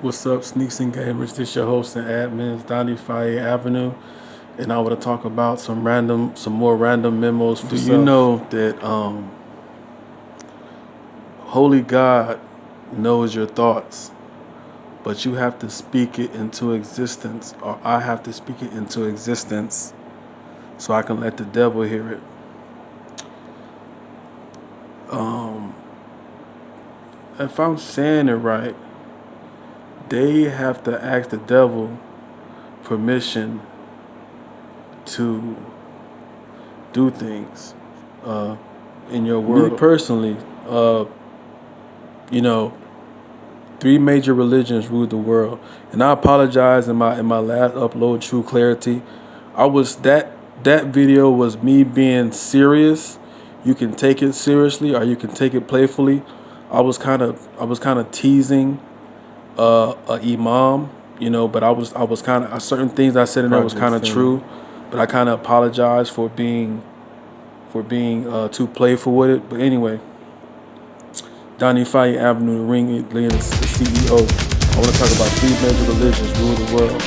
What's up, Sneaks and Gamers? This your host and admins, Donnie Faye Avenue, and I want to talk about some more random memos for self. Do you know that Holy God knows your thoughts, but you have to speak it into existence, or I have to speak it into existence, so I can let the devil hear it. If I'm saying it right, they have to ask the devil permission to do things in your world. Me personally, you know, three major religions rule the world, and I apologize in my last upload, True Clarity. That video was me being serious. You can take it seriously, or you can take it playfully. I was kind of teasing a imam, but I was kind of certain things I said in there was kind of true, but I kind of apologize for being too playful with it. But anyway, Donnie Faye Avenue, the ring leader, the CEO. I want to talk about three major religions rule the world: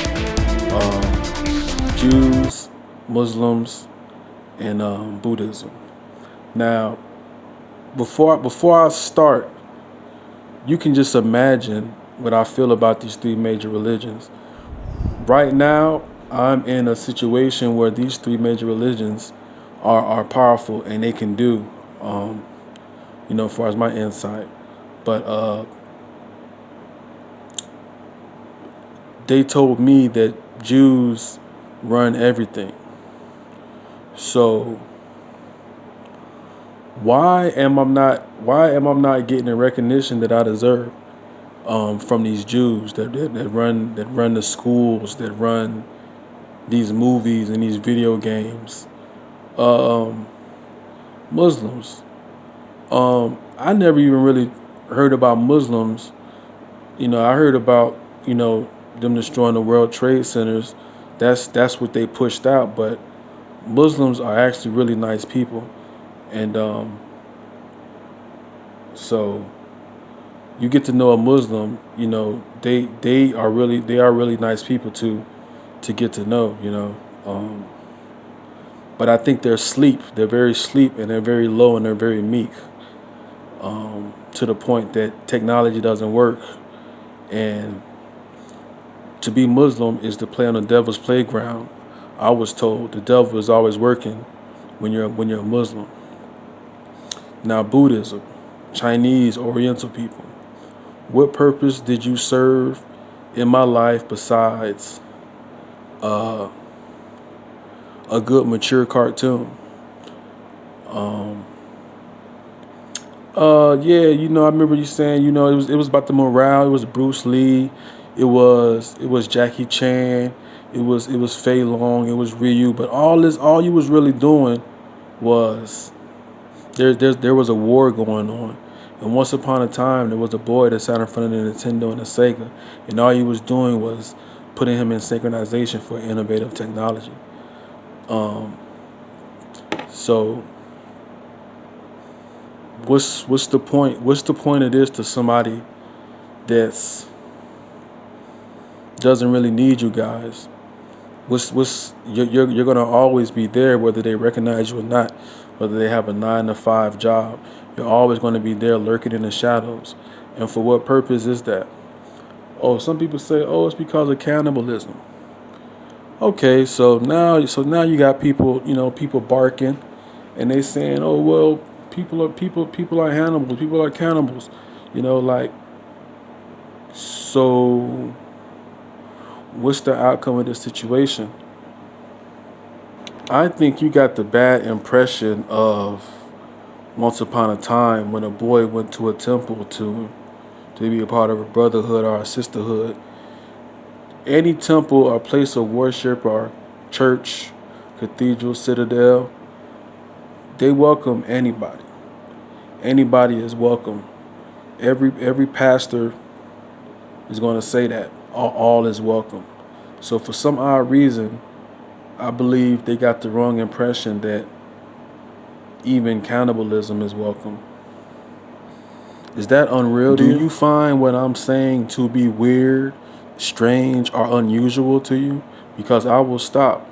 Jews, Muslims, and Buddhism. Now, before I start, you can just imagine what I feel about these three major religions. Right now, I'm in a situation where these three major religions are powerful and they can do, as far as my insight. But they told me that Jews run everything. So why am I not getting the recognition that I deserve from these Jews that run the schools, that run these movies and these video games? Muslims. I never even really heard about Muslims. I heard about them destroying the World Trade Centers. That's what they pushed out. But Muslims are actually really nice people, and so you get to know a Muslim. They are really nice people to get to know. But I think they're asleep. They're very asleep, and they're very low, and they're very meek. To the point that technology doesn't work, and to be Muslim is to play on the devil's playground. I was told the devil is always working when you're a Muslim. Now, Buddhism, Chinese, Oriental people. What purpose did you serve in my life besides a good mature cartoon? Yeah, I remember you saying, it was about the morale. It was Bruce Lee, it was Jackie Chan, it was Fei Long, it was Ryu. But all you was really doing was there was a war going on, and once upon a time there was a boy that sat in front of the Nintendo and the Sega, and all you was doing was putting him in synchronization for innovative technology. So what's the point? What's the point of this to somebody that's doesn't really need you guys? You're gonna always be there whether they recognize you or not, whether they have a 9 to 5 job. You're always going to be there lurking in the shadows. And for what purpose is that? Oh, some people say, oh, it's because of cannibalism. Okay, so now you got people barking, and they saying, oh well, people are cannibals, people are cannibals, like, so what's the outcome of this situation? I think you got the bad impression of once upon a time when a boy went to a temple to be a part of a brotherhood or a sisterhood. Any temple or place of worship or church, cathedral, citadel, they welcome anybody. Anybody is welcome. Every pastor is going to say that all is welcome. So for some odd reason, I believe they got the wrong impression that even cannibalism is welcome. Is that unreal to you? Do you find what I'm saying to be weird, strange, or unusual to you? Because I will stop.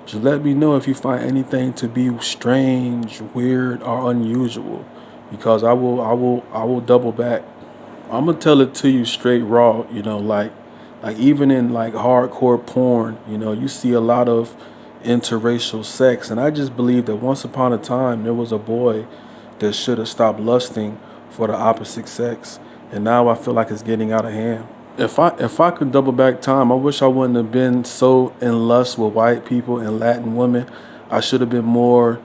Just let me know if you find anything to be strange, weird, or unusual. Because I will double back. I'm gonna tell it to you straight raw, like even in like hardcore porn, you see a lot of interracial sex, and I just believe that once upon a time there was a boy that should have stopped lusting for the opposite sex, and now I feel like it's getting out of hand. If I could double back time, I wish I wouldn't have been so in lust with white people and Latin women. I should have been more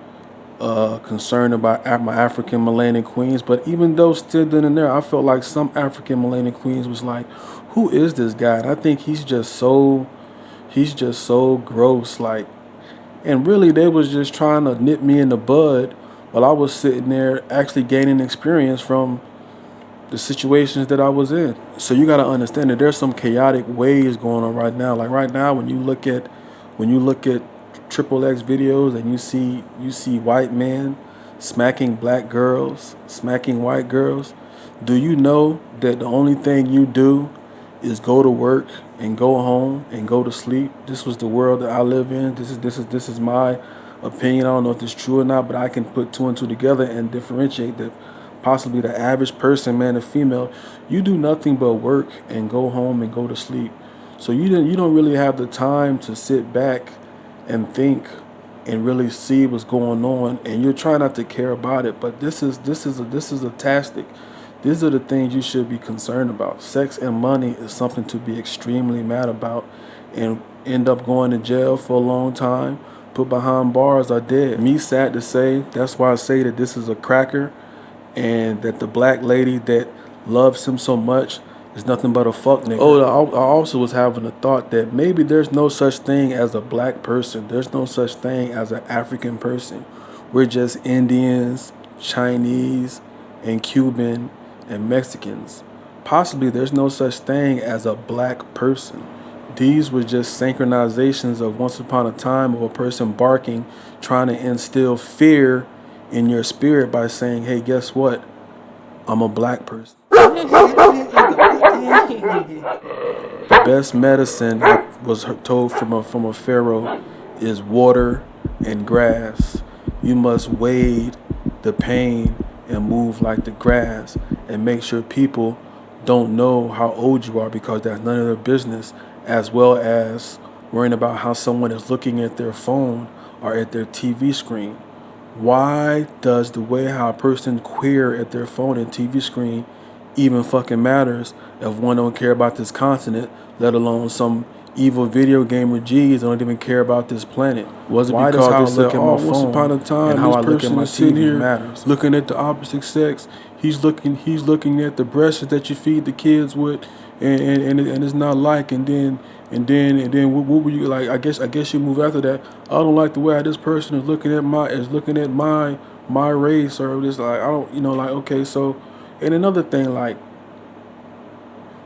concerned about my African Millennial queens. But even though still then and there, I felt like some African Millennial queens was like, who is this guy? And I think he's just so gross. Like, and really they was just trying to nip me in the bud while I was sitting there actually gaining experience from the situations that I was in. So you got to understand that there's some chaotic ways going on right now. Like right now, when you look at triple X videos and you see white men smacking black girls, smacking white girls, do you know that the only thing you do is go to work and go home and go to sleep? This was the world that I live in. This is my opinion. I don't know if it's true or not, but I can put two and two together and differentiate that possibly the average person, man or female, you do nothing but work and go home and go to sleep. So you don't really have the time to sit back and think and really see what's going on, and you're trying not to care about it. But this is a tactic. These are the things you should be concerned about. Sex and money is something to be extremely mad about, and end up going to jail for a long time, put behind bars or dead. Me sad to say, that's why I say that this is a cracker, and that the black lady that loves him so much is nothing but a fuck nigga. Oh, I also was having a thought that maybe there's no such thing as a black person. There's no such thing as an African person. We're just Indians, Chinese, and Cuban, and Mexicans. Possibly there's no such thing as a black person. These were just synchronizations of once upon a time of a person barking, trying to instill fear in your spirit by saying, hey, guess what? I'm a black person. The best medicine, I was told from a pharaoh, is water and grass. You must wade the pain and move like the grass, and make sure people don't know how old you are, because that's none of their business, as well as worrying about how someone is looking at their phone or at their TV screen. Why does the way how a person queer at their phone and TV screen even fucking matters if one don't care about this continent, let alone some evil video gamer G's don't even care about this planet? Was it because how I look at my phone once upon a time and how I look at my TV matters? Looking at the opposite sex, he's looking at the breasts that you feed the kids with, and it's not like, and then what were you like? I guess you move after that. I don't like the way how this person is looking at my race, or this, like, I don't, like, okay. So, and another thing, like,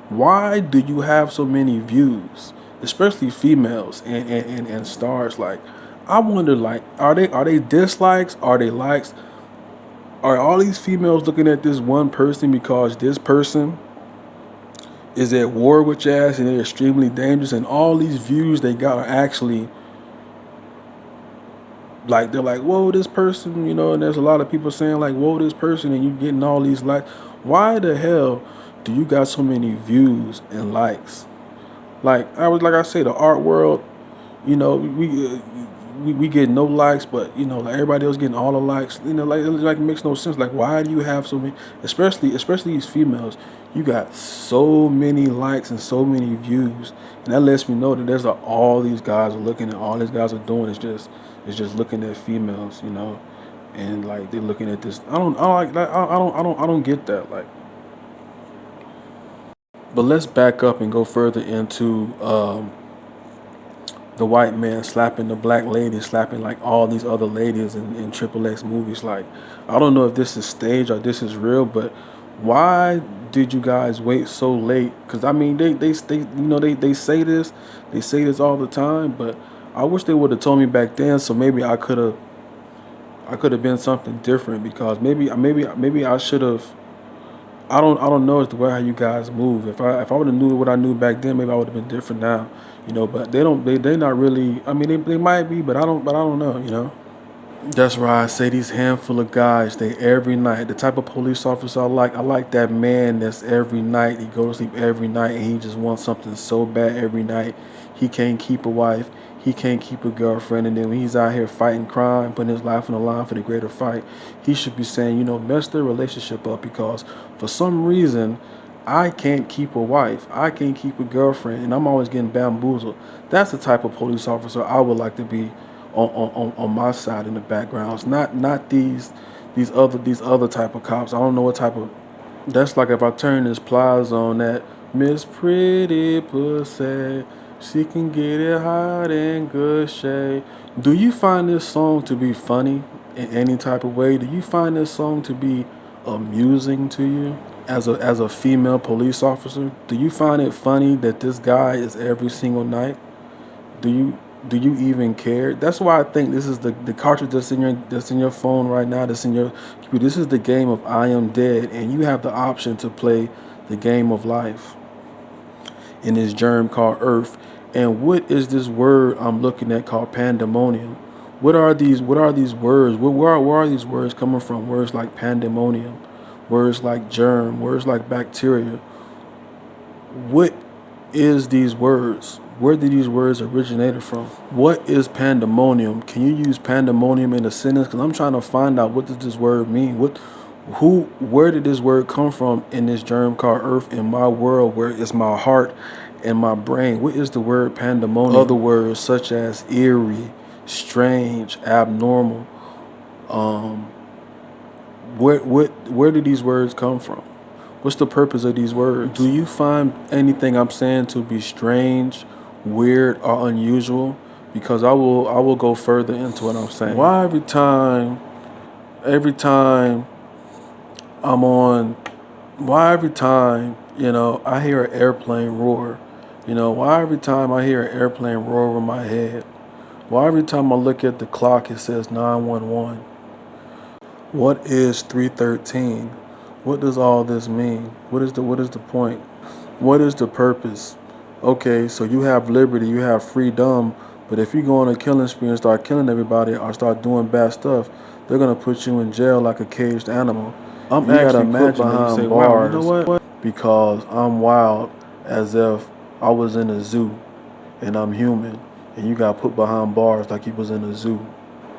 why do you have so many views, especially females and stars? Like, I wonder, like, are they dislikes? Are they likes? Are all these females looking at this one person because this person is at war with your ass and they're extremely dangerous, and all these views they got are actually, like, they're like, whoa, this person, and there's a lot of people saying like, whoa, this person, and you getting all these likes. Why the hell do you got so many views and likes? Like I say, the art world, we get no likes, but like everybody else getting all the likes. Like it makes no sense. Like, why do you have so many, especially these females? You got so many likes and so many views, and that lets me know that there's all these guys are looking at, all these guys are doing is just looking at females, and like they're looking at this. I don't like that. I don't get that. Like, but let's back up and go further into the white man slapping the black lady, slapping like all these other ladies in Triple X movies. Like, I don't know if this is stage or this is real, but why did you guys wait so late? Because I mean, they say this all the time, but I wish they would have told me back then, so maybe I could have been something different, because maybe I should have I don't know it's the way how you guys move. If I would have knew what I knew back then, maybe I would have been different now. But they're not really. I mean, they might be, but I don't know. That's why I say these handful of guys, they every night. The type of police officer I like that man that's every night. He go to sleep every night and he just wants something so bad every night. He can't keep a wife. He can't keep a girlfriend. And then when he's out here fighting crime, putting his life on the line for the greater fight, he should be saying, mess their relationship up because for some reason I can't keep a wife. I can't keep a girlfriend, and I'm always getting bamboozled. That's the type of police officer I would like to be on my side in the backgrounds. Not these other type of cops. I don't know what type of. That's like if I turn this pliers on that Miss Pretty Pussy, she can get it hot and good shade. Do you find this song to be funny in any type of way? Do you find this song to be amusing to you as a female police officer? Do you find it funny that this guy is every single night? Do you do you even care? That's why I think this is the cartridge that's in your phone right now, that's in your computer. This is the game of I Am Dead, and you have the option to play the game of life in this germ called Earth. And what is this word I'm looking at called pandemonium? What are these words? Where are these words coming from? Words like pandemonium, words like germ, words like bacteria. What is these words? Where did these words originated from? What is pandemonium? Can you use pandemonium in a sentence? Because I'm trying to find out what does this word mean. Where did this word come from in this germ called Earth in my world, where it's my heart and my brain? What is the word pandemonium? Other words such as eerie, strange, abnormal. Um, where do these words come from? What's the purpose of these words? Do you find anything I'm saying to be strange, weird, or unusual? Because I will go further into what I'm saying. Why every time I'm on why every time, I hear an airplane roar? Why every time I hear an airplane roar over my head? Why every time I look at the clock it says 911? What is 313? What does all this mean? What is the point? What is the purpose? Okay, so you have liberty, you have freedom, but if you go on a killing spree and start killing everybody or start doing bad stuff, they're gonna put you in jail like a caged animal. I'm you gotta actually put imagine that you behind say, wow, you know bars what? Because I'm wild as if I was in a zoo and I'm human, and you got put behind bars like you was in a zoo.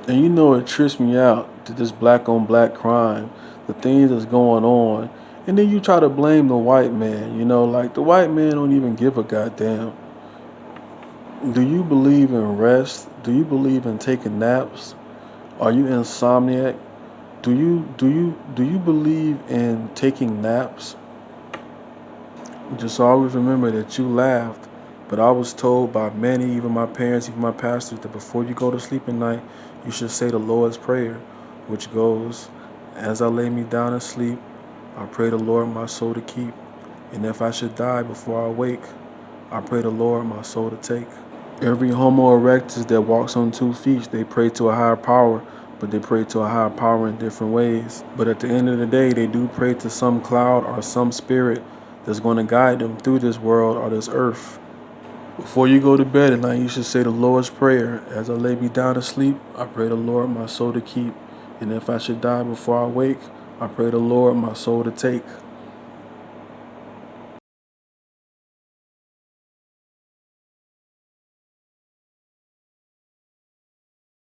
And it trips me out to this black on black crime, the things that's going on. And then you try to blame the white man, like the white man don't even give a goddamn. Do you believe in rest? Do you believe in taking naps? Are you insomniac? Do you believe in taking naps? Just always remember that you laughed, but I was told by many, even my parents, even my pastors, that before you go to sleep at night, you should say the Lord's Prayer, which goes, as I lay me down and sleep, I pray the Lord my soul to keep. And if I should die before I wake, I pray the Lord my soul to take. Every Homo erectus that walks on 2 feet, they pray to a higher power, but they pray to a higher power in different ways. But at the end of the day, they do pray to some cloud or some spirit that's going to guide them through this world or this earth. Before you go to bed at night, you should say the Lord's Prayer. As I lay me down to sleep, I pray the Lord my soul to keep. And if I should die before I wake, I pray the Lord my soul to take.